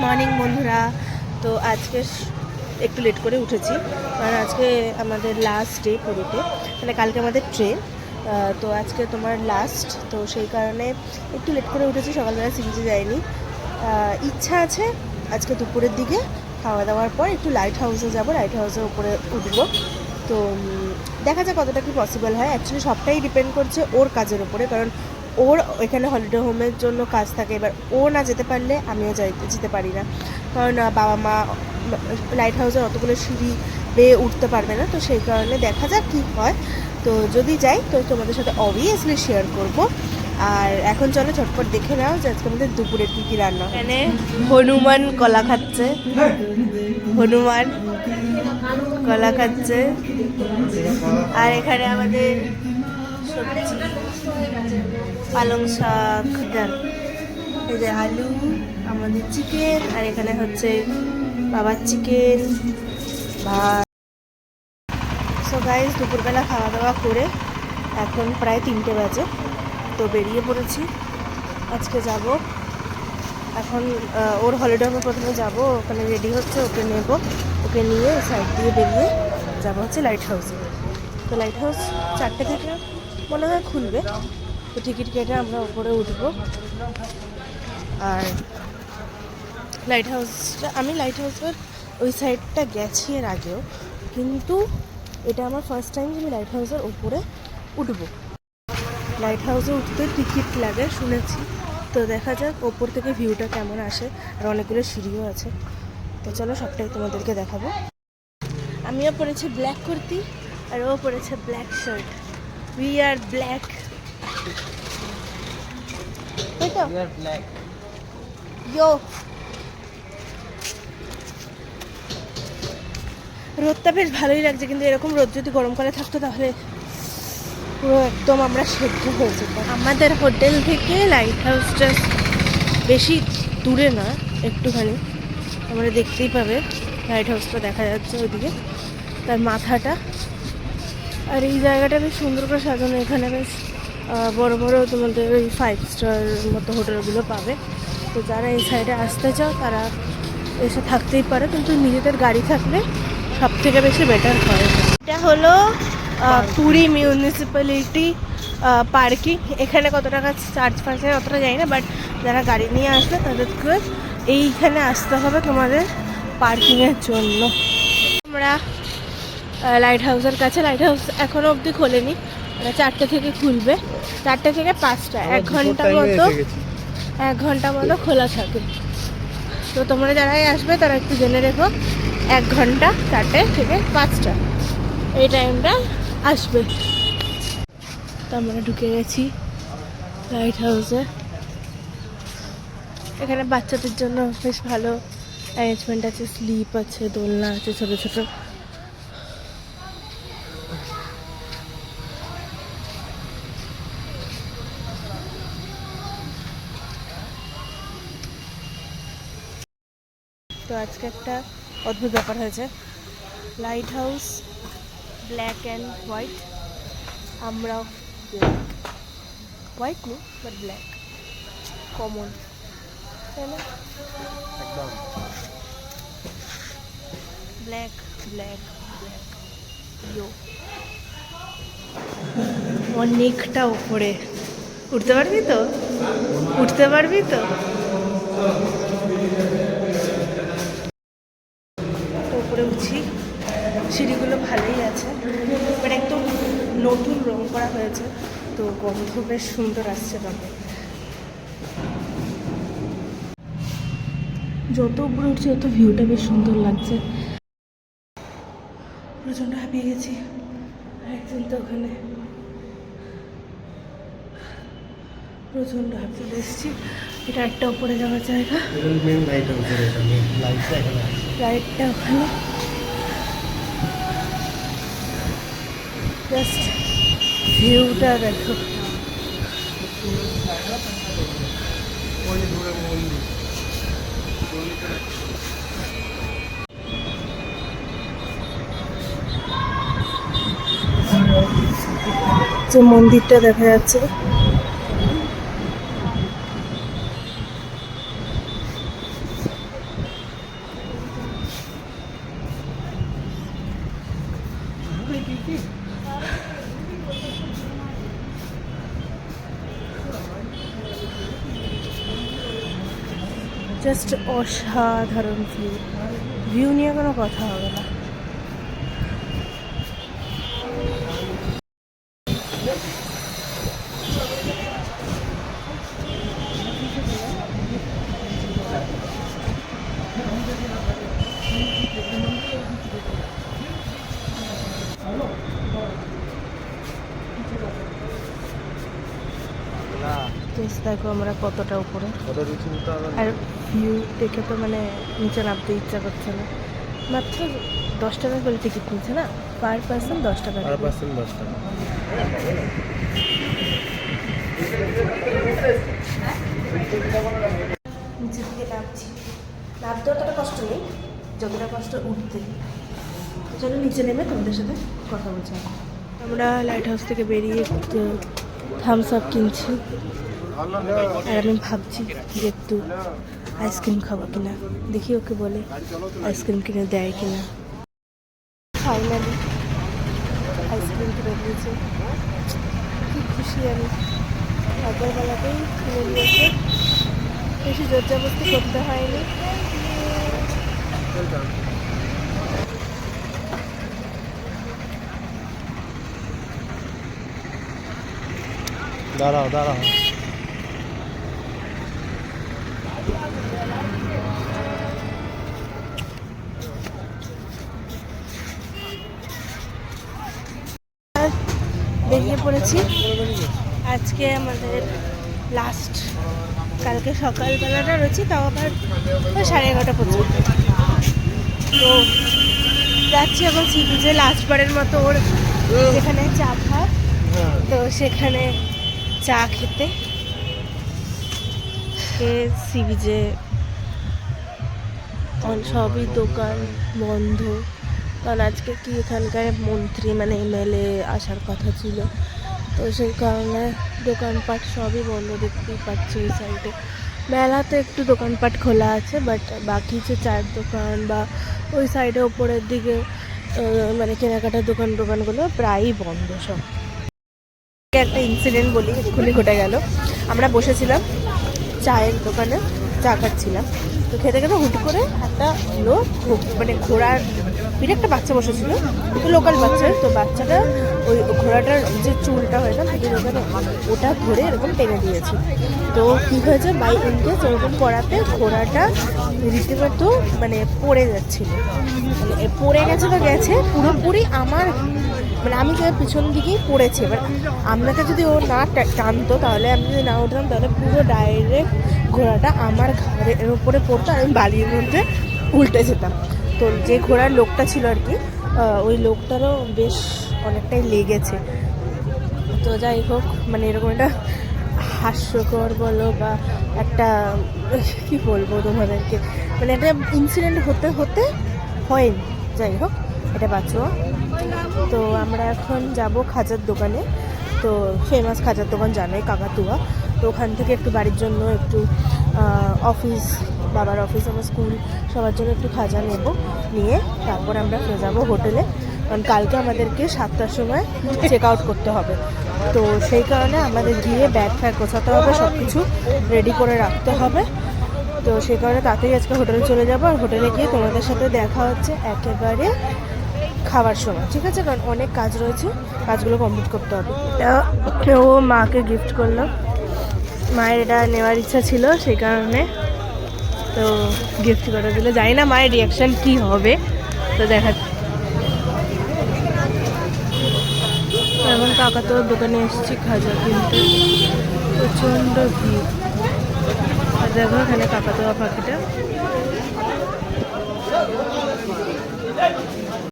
Morning বন্ধুরা। তো আজকে একটু লেট করে উঠেছি, কারণ আজকে আমাদের লাস্ট ডে পুরীতে, মানে কালকে আমাদের ট্রেন। তো আজকে তোমার লাস্ট, তো সেই কারণে একটু লেট করে উঠেছি। সকালবেলা সিরিজে যাইনি। ইচ্ছা আছে আজকে দুপুরের দিকে খাওয়া দাওয়ার পর একটু লাইট হাউসে যাবো, লাইট হাউসের উপরে উঠবো। তো দেখা যাক কতটা কি পসিবল হয়। অ্যাকচুয়ালি সবটাই ডিপেন্ড করছে ওর কাজের উপরে, কারণ ওর এখানে হলিডে হোমের জন্য কাজ থাকে। এবার ও না যেতে পারলে আমিও যেতে পারি না, কারণ বাবা মা লাইট হাউসের অতগুলো সিঁড়ি বেয়ে উঠতে পারবে না। তো সেই কারণে দেখা যাক কী হয়। তো যদি যাই তো তোমাদের সাথে অবভিয়াসলি শেয়ার করব। আর এখন চলো ঝটপট দেখে নাও যে আজকে আমাদের দুপুরের কী কী রান্না। এখানে হনুমান কলা খাচ্ছে, হনুমান কলা খাচ্ছে। আর এখানে আমাদের সবজি পালং শাক, ডাল, এই যে আলু, আমাদের চিকেন, আর এখানে হচ্ছে বাবার চিকেন, ভাত। সো গাইস, দুপুরবেলা খাওয়া দাওয়া করে এখন প্রায় 3টে বাজে। তো বেরিয়ে পড়েছি, আজকে যাব। এখন ওর হলিডে হোমে প্রথমে যাব, ওখানে রেডি হচ্ছে, ওকে নেব, ওকে নিয়ে সাইড দিয়ে বেরিয়ে যাবো হচ্ছে লাইট হাউসে। তো লাইট হাউস 4টে থেকে মনে হয় খুলবে, তো টিকিট কেটে আমরা উপরে উঠবো। আর লাইট হাউসটা, আমি লাইট হাউসের ওই সাইডটা গেছি এর আগেও, কিন্তু এটা আমার ফার্স্ট টাইম যে আমি লাইট হাউসের উপরে উঠবো। লাইট হাউসে উঠতে টিকিট লাগে শুনেছি, তো দেখা যাক ওপর থেকে ভিউটা কেমন আসে। আর অনেকগুলো সিঁড়িও আছে, তো চলো সবটাই তোমাদেরকে দেখাবো। আমিও পরেছি ব্ল্যাক কুর্তি, আর ও পরেছে black shirt. We are black, তাই তো? ইয়ো, রোদটা বেশ ভালোই লাগছে, কিন্তু এরকম রোদ যদি গরমকালে থাকতো তাহলে পুরো একদম আমরা সেদ্ধ হয়ে যেতাম। আমাদের হোটেল থেকে লাইট হাউসটা বেশি দূরে না, একটুখানি। তোমরা দেখতেই পাবে লাইট হাউসটা দেখা যাচ্ছে ওইদিকে, তার মাথাটা। আর এই জায়গাটা বেশ সুন্দর করে সাজানো। এখানে বেশ বড় বড় তোমাদের ওই 5 স্টার মতো হোটেলগুলো পাবে। তো যারা এই সাইডে আসতে চাও তারা এসে থাকতেই পারে, কিন্তু নিজেদের গাড়ি থাকলে সব থেকে বেশি বেটার হয়। এটা হলো পুরী মিউনিসিপ্যালিটি পার্কিং। এখানে কত টাকা চার্জ ফার্জ অতটা জানি না, বাট যারা গাড়ি নিয়ে আসবে তাদেরকে এইখানে আসতে হবে তোমাদের পার্কিংয়ের জন্য। আমরা লাইট হাউসের কাছে। লাইট হাউস এখনও অবধি খোলেনি, মানে 4টে থেকে খুলবে, 4টে থেকে 5টা, 1 ঘন্টা মতো খোলা থাকে। তো তোমরা যারাই আসবে তারা একটু জেনে রেখো, 1 ঘন্টা 4টে থেকে 5টা এই টাইমটা আসবে। তো আমরা ঢুকে গেছি লাইট হাউসে। এখানে বাচ্চাদের জন্য বেশ ভালো অ্যারেঞ্জমেন্ট আছে, স্লিপ আছে, দোলনা আছে ছোটো ছোটো। তো আজকে একটা অদ্ভুত ব্যাপার হয়েছে। Light house black and white, আমরা ব্ল্যাক, হোয়াইট নেই বাট ব্ল্যাক কমন, তাই না? একদম ব্ল্যাক ব্ল্যাক ব্ল্যাক। ইয়ো, অনেকটা উপরে উঠতে পারবি তো? উঠতে পারবি তো? উপরে উঠছি, সিঁড়িগুলো ভালোই আছে, বাট একদম নতুন রং করা হয়েছে, তো গন্ধ বেশ সুন্দর আসছে রঙে। যত উপরে উঠছি তত ভিউটা বেশ সুন্দর লাগছে। প্রচণ্ড হাঁপিয়ে গেছি। একদিন তো ওখানে প্রচণ্ড হাঁপিয়ে এসেছি। এটা একটা উপরে যাওয়ার জায়গা, লাইটটা ওখানে। জাস্ট ভিউটা দেখো। যে মন্দিরটা দেখা যাচ্ছে, জাস্ট অসাধারণ ভিউ। ভিউ নিয়ে কোনো কথা হবে না। দেখো আমরা কতটা উপরে, আর ভিউ দেখে তো মানে নিচে নামতে ইচ্ছা করছে না। মাত্র 10 টাকা করে টিকিট নিচ্ছে না, পার পার্সন 10 টাকা। নিচের দিকে নামছি, নামতে অতটা কষ্ট নেই, যতটা কষ্ট উঠতে। চলো নিচে নেমে তোমাদের সাথে কথা বলছি। আমরা লাইট হাউস থেকে বেরিয়ে থামস আপ কিনছি, আর আমি ভাবছি যে একটু আইসক্রিম খাবো কিনা, দেখি ওকে বলে আইসক্রিম কিনে দেয় কিনা। ফাইনালি আইসক্রিম কিনে দিয়েছে, কি খুশি আমি। সকালবেলাতেই কিনে দিয়েছে, বেশি জোর জবরদস্তি করতে হয়নি। দাঁড়াও দাঁড়াও, বেরিয়ে পড়েছি। আজকে আমাদের লাস্ট, কালকে সকালবেলাটা রয়েছে, তাও আবার 11:30 পর্যন্ত। তো যাচ্ছি এখন সি বিচে লাস্টবারের মতো ওর যেখানে চা খায়, তো সেখানে চা খেতে। সি বিচে সবই দোকান বন্ধ, কারণ আজকে কি এখানকার মন্ত্রী মানে এমএলএ আসার কথা ছিল, তো সেই কারণে দোকানপাট সবই বন্ধ দেখতেই পাচ্ছি। ওই সাইডে মেলাতে একটু দোকানপাট খোলা আছে, বাট বাকি যে চায়ের দোকান বা ওই সাইডে ওপরের দিকে মানে কেনাকাটার দোকানগুলো প্রায়ই বন্ধ সব। একটা ইনসিডেন্ট বলি, এক্ষুনি ঘটে গেল। আমরা বসেছিলাম চায়ের দোকানে, চা খাচ্ছিলাম, তো খেতে খেতে হুট করে একটা লোক মানে ঘোড়ার পিঠে একটা বাচ্চা বসেছিল, লোকাল বাচ্চা, তো বাচ্চাটা ওই ঘোড়াটার যে চুলটা হয় না ওখানে, ওটা ধরে এরকম টেনে দিয়েছে। তো কী হয়েছে, বাই ইনকেস ওরকম করাতে ঘোড়াটা রীতিমতো মানে পড়ে যাচ্ছিল, মানে পড়ে গেছে তো গেছে পুরোপুরি আমার মানে আমি যে পিছন দিকেই পড়েছে। এবার আপনাকে যদি ও না টানতো, তাহলে আমি যদি না উঠতাম, তাহলে পুরো ডাইরেক্ট ঘোড়াটা আমার ঘাড়ের উপরে পড়তো, আর আমি বালির মধ্যে উল্টে যেতাম। তো যে ঘোড়ার লোকটা ছিল আর কি, ওই লোকটারও বেশ অনেকটাই লেগেছে। তো যাই হোক, মানে এরকম একটা হাস্যকর বলো বা একটা কী বলবো তোমাদেরকে, মানে একটা ইনসিডেন্ট হতে হতে হয়নি। যাই হোক, এটা বাঁচোয়া। তো আমরা এখন যাব খাজার দোকানে, তো ফেমাস খাজার দোকান জানোই, কাকাতুয়া। তো ওখান থেকে একটু বাড়ির জন্য, একটু অফিস, বাবার অফিস, আমার স্কুল, সবার জন্য একটু খাজা নেব, নিয়ে তারপর আমরা ফিরে যাবো হোটেলে, কারণ কালকে আমাদেরকে 7টার সময় চেক আউট করতে হবে। তো সেই কারণে আমাদের গিয়ে ব্যাগ ফ্যাগ গোছাতে হবে, সব কিছু রেডি করে রাখতে হবে। তো সেই কারণে তাড়াতাড়ি আজকে হোটেলে চলে যাবো, আর হোটেলে গিয়ে তোমাদের সাথে দেখা হচ্ছে একেবারে খাবার সময়, ঠিক আছে? কারণ অনেক কাজ রয়েছে, কাজগুলো কমপ্লিট করতে হবে। ও মাকে গিফট করলো, মায়ের এটা নেওয়ার ইচ্ছা ছিল, সেই কারণে তো গিফট করে দিল। জানি না মায়ের রিয়াকশান কী হবে, তো দেখা। এখন কাকাতুয়ার দোকানে এসেছি খাজা কিনতে, প্রচণ্ড ভিড়। আর দেখো এখানে কাকাতুয়া পাখিটা।